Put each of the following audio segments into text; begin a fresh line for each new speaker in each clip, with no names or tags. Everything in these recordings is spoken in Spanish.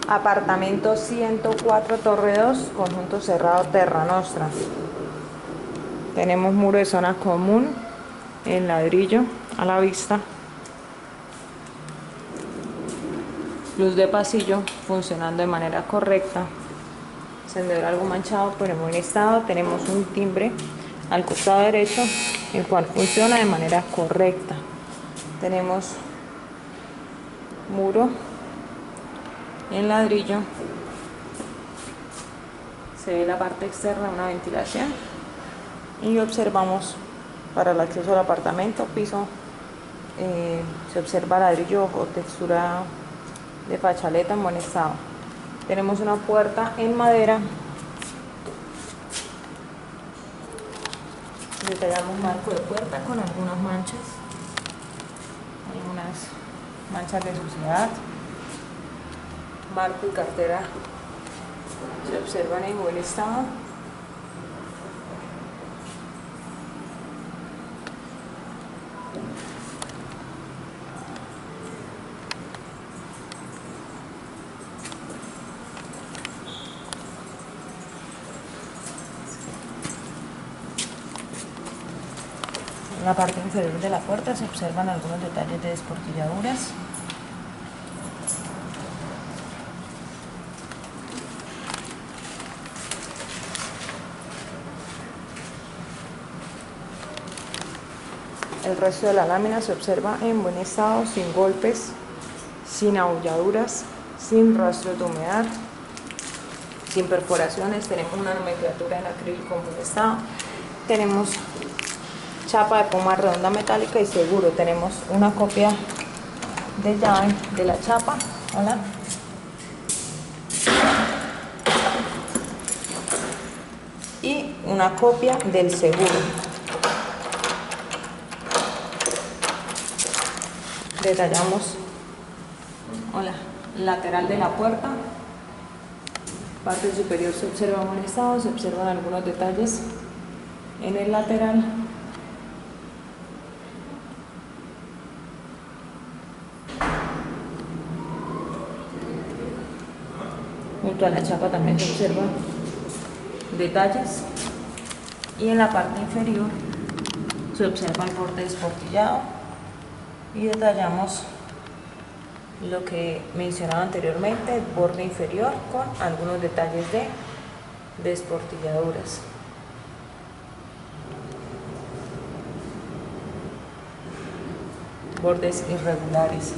Apartamento 104 Torre 2, conjunto cerrado Terra Nostra. Tenemos muro de zona común en ladrillo a la vista. Luz de pasillo funcionando de manera correcta. Encendedor algo manchado pero en buen estado. Tenemos un timbre al costado derecho, el cual funciona de manera correcta. Tenemos muro en ladrillo. Se ve la parte externa, una ventilación. Y observamos para el acceso al apartamento, piso, se observa ladrillo o textura de fachaleta en buen estado. Tenemos una puerta en madera. Detallamos marco de puerta con algunas manchas, algunas manchas de suciedad. Marco y cartera se observan en buen estado. En la parte inferior de la puerta se observan algunos detalles de desportilladuras. El resto de la lámina se observa en buen estado, sin golpes, sin abolladuras, sin rastros de humedad, sin perforaciones. Tenemos una nomenclatura en acrílico en buen estado. Tenemos chapa de poma redonda metálica y seguro. Tenemos una copia de llave de la chapa. Hola. Y una copia del seguro. Detallamos lateral de la puerta. Parte superior se observa en buen estado. Se observan algunos detalles en el lateral. Junto a la chapa también se observan detalles. Y en la parte inferior se observa el borde desportillado. Y detallamos lo que mencionaba anteriormente, el borde inferior con algunos detalles de desportilladuras. Bordes irregulares.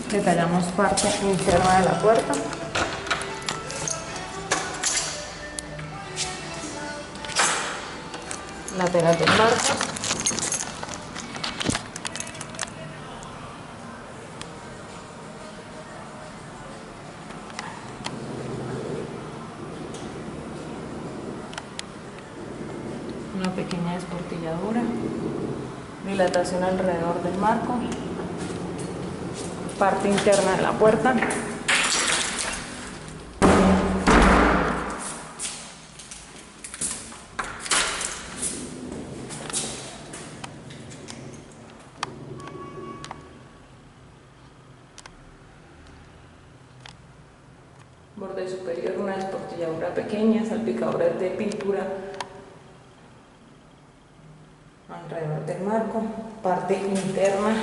Detallamos parte interna de la puerta. Lateral del marco. Una pequeña desportilladura. Dilatación alrededor del marco. Parte interna de la puerta. Borde superior, una portilladura pequeña, salpicaduras de pintura alrededor del marco, parte interna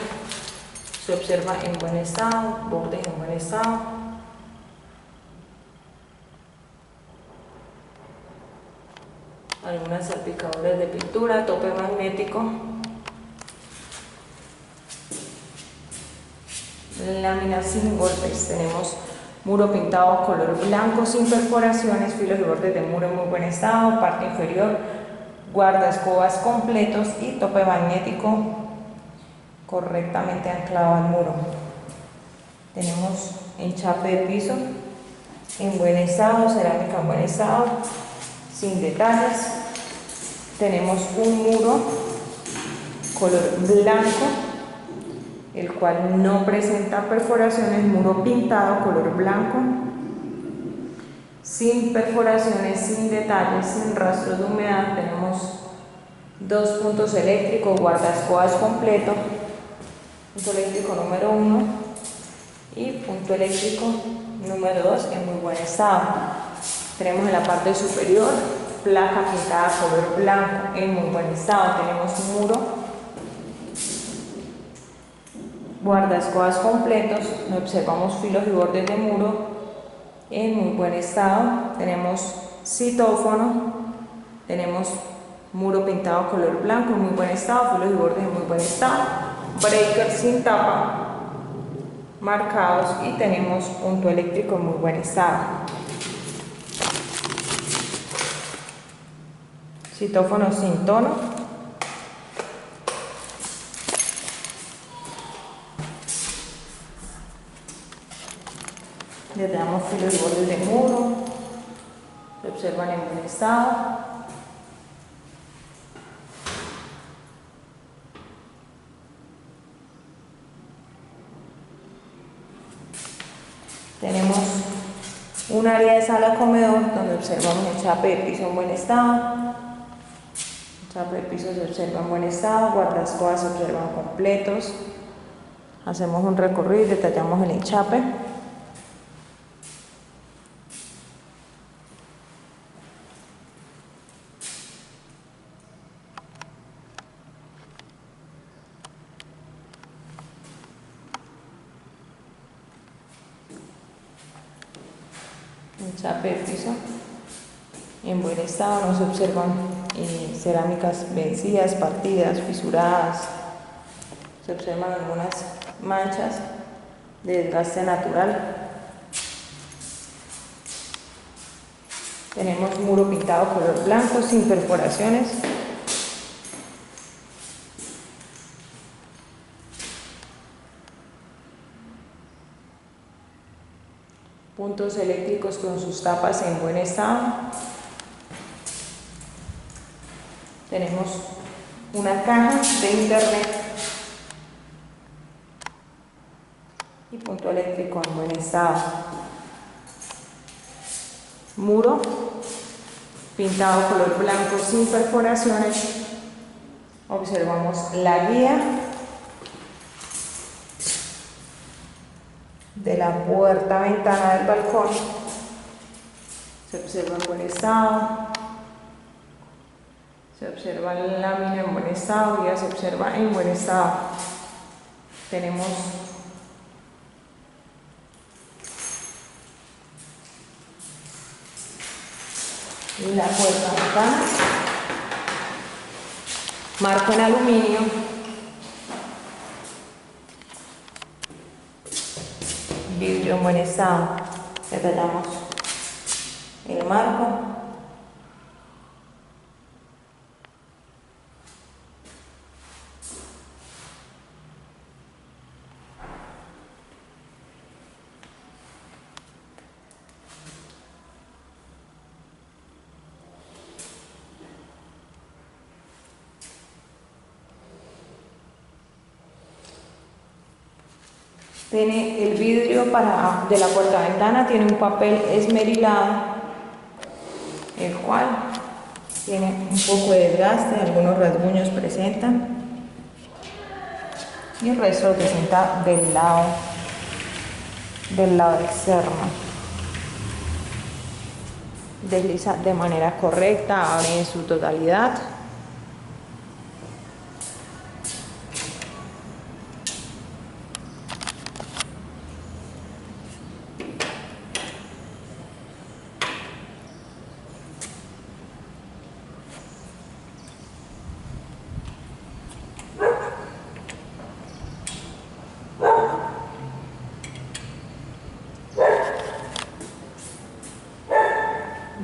se observa en buen estado, bordes en buen estado, algunas salpicaduras de pintura, tope magnético, láminas sin golpes. Tenemos muro pintado color blanco sin perforaciones, filos y bordes de muro en muy buen estado, parte inferior, guardaescobas completos y tope magnético correctamente anclado al muro. Tenemos enchape de piso en buen estado, cerámica en buen estado, sin detalles. Tenemos un muro color blanco, el cual no presenta perforaciones, muro pintado color blanco, sin perforaciones, sin detalles, sin rastros de humedad. Tenemos 2 puntos eléctricos, guardaescobas completo, punto eléctrico número 1 y punto eléctrico número 2 en muy buen estado. Tenemos en la parte superior placa pintada color blanco en muy buen estado. Tenemos un muro, guardaescobas completos, observamos filos y bordes de muro en muy buen estado. Tenemos citófono, tenemos muro pintado color blanco en muy buen estado, filos y bordes en muy buen estado, breakers sin tapa marcados y tenemos punto eléctrico en muy buen estado. Citófono sin tono, le damos filos y bordes de muro, se observan en buen estado. Tenemos un área de sala comedor donde observamos el chape de piso en buen estado. El chape de piso se observa en buen estado, guardaescobas se observan completos. Hacemos un recorrido y detallamos el enchape. Enchape de piso en buen estado, no se observan cerámicas vencidas, partidas, fisuradas, se observan algunas manchas de desgaste natural. Tenemos muro pintado color blanco sin perforaciones. Puntos eléctricos con sus tapas en buen estado. Tenemos una caja de internet y punto eléctrico en buen estado. Muro pintado color blanco sin perforaciones. Observamos la guía de la puerta ventana del balcón, se observa en buen estado, se observa la lámina en buen estado, ya se observa en buen estado. Tenemos la puerta ventana, marco en aluminio, vidrio en buen estado. Detallamos el marco. Tiene el vidrio de la puerta-ventana, tiene un papel esmerilado, el cual tiene un poco de desgaste, algunos rasguños presentan, y el resto lo presenta del lado externo. desliza de manera correcta, abre en su totalidad.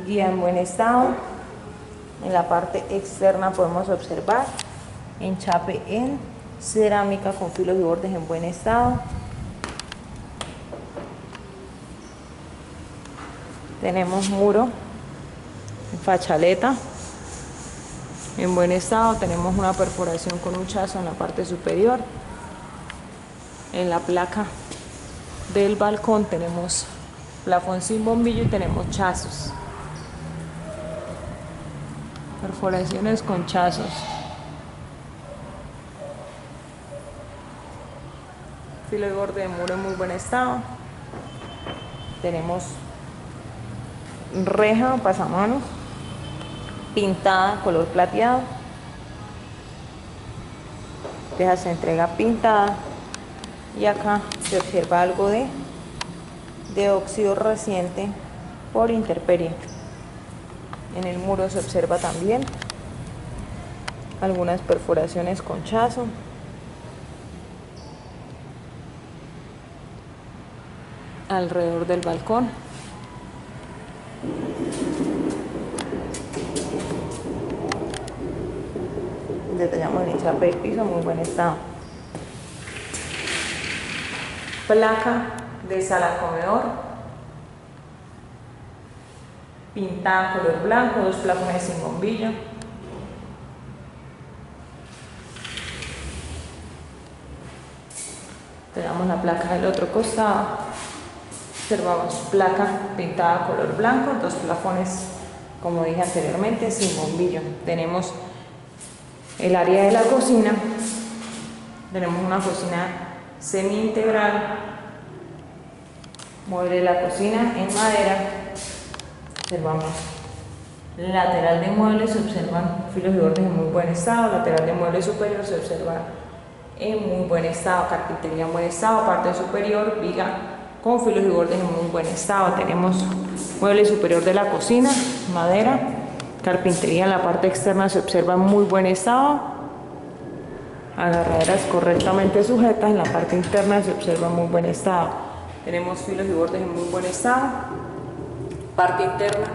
Guía en buen estado. En la parte externa podemos observar enchape en cerámica con filos y bordes en buen estado. Tenemos muro en fachaleta en buen estado. Tenemos una perforación con un chazo en la parte superior. En la placa del balcón tenemos plafón sin bombillo y tenemos chazos. Perforaciones con chazos. Filo y borde de muro en muy buen estado. Tenemos reja pasamanos pintada color plateado. Deja se entrega pintada y acá se observa algo de óxido reciente por intemperie. En el muro se observa también algunas perforaciones con chazo. Alrededor del balcón. Detallamos el enchape del piso en muy buen estado. Placa de sala comedor pintada color blanco, dos plafones sin bombillo. Tenemos la placa del otro costado. Observamos placa pintada color blanco, dos plafones, como dije anteriormente, sin bombillo. Tenemos el área de la cocina. Tenemos una cocina semi-integral. Mueble de la cocina en madera. Observamos lateral de muebles, se observan filos y bordes en muy buen estado. Lateral de mueble superior se observa en muy buen estado. Carpintería en buen estado. Parte superior, viga con filos y bordes en muy buen estado. Tenemos mueble superior de la cocina, madera. Carpintería en la parte externa se observa en muy buen estado. Agarraderas correctamente sujetas. En la parte interna se observa en muy buen estado. Tenemos filos y bordes en muy buen estado. Parte interna,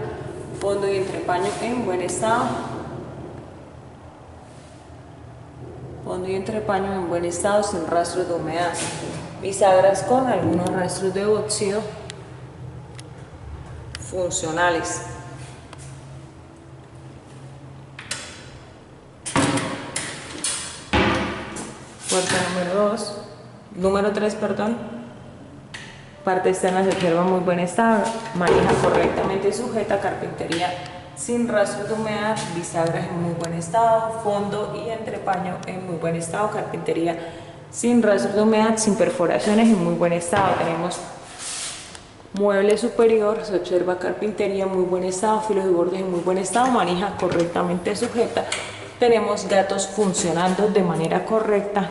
fondo y entrepaño en buen estado. Fondo y entrepaño en buen estado, sin rastros de humedad. Bisagras con algunos rastros de óxido funcionales. Puerta número 3, perdón. Parte externa se observa en muy buen estado, manija correctamente sujeta, carpintería sin rastros de humedad, bisagras en muy buen estado, fondo y entrepaño en muy buen estado, carpintería sin rastros de humedad, sin perforaciones en muy buen estado. Tenemos mueble superior, se observa carpintería en muy buen estado, filos y bordes en muy buen estado, manija correctamente sujeta. Tenemos gatos funcionando de manera correcta.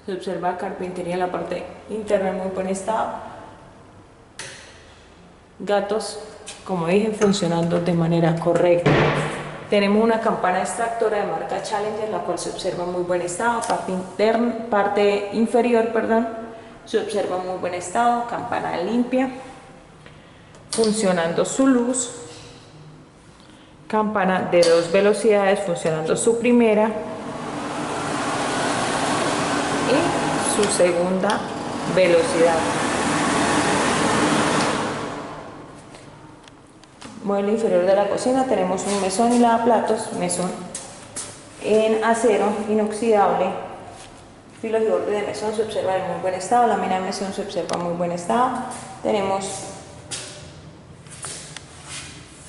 Se observa carpintería en la parte interna en muy buen estado. Gatos, como dije, funcionando de manera correcta. Tenemos una campana extractora de marca Challenger, la cual se observa en muy buen estado. Parte inferior, se observa en muy buen estado. Campana limpia, funcionando su luz. Campana de 2 velocidades, funcionando su primera y su segunda velocidad. Mueble inferior de la cocina, tenemos un mesón y lavaplatos, mesón en acero inoxidable. Filos y bordes de mesón se observan en muy buen estado, la lámina de mesón se observa en muy buen estado. Tenemos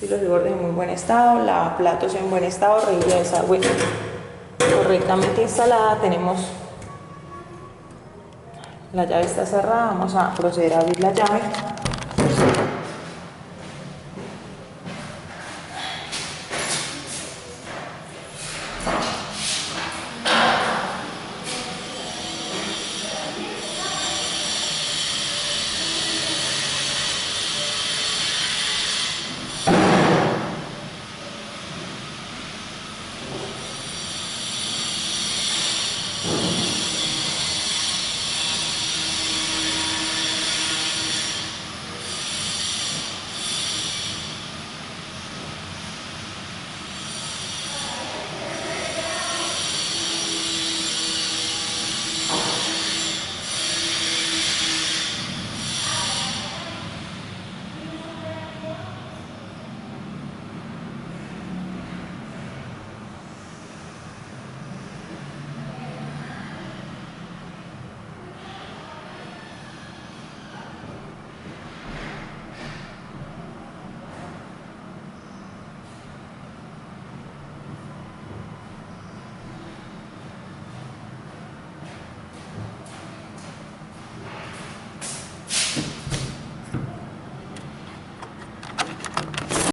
filos y bordes en muy buen estado, lavaplatos en buen estado, rejilla de desagüe correctamente instalada. Tenemos la llave está cerrada, vamos a proceder a abrir la llave.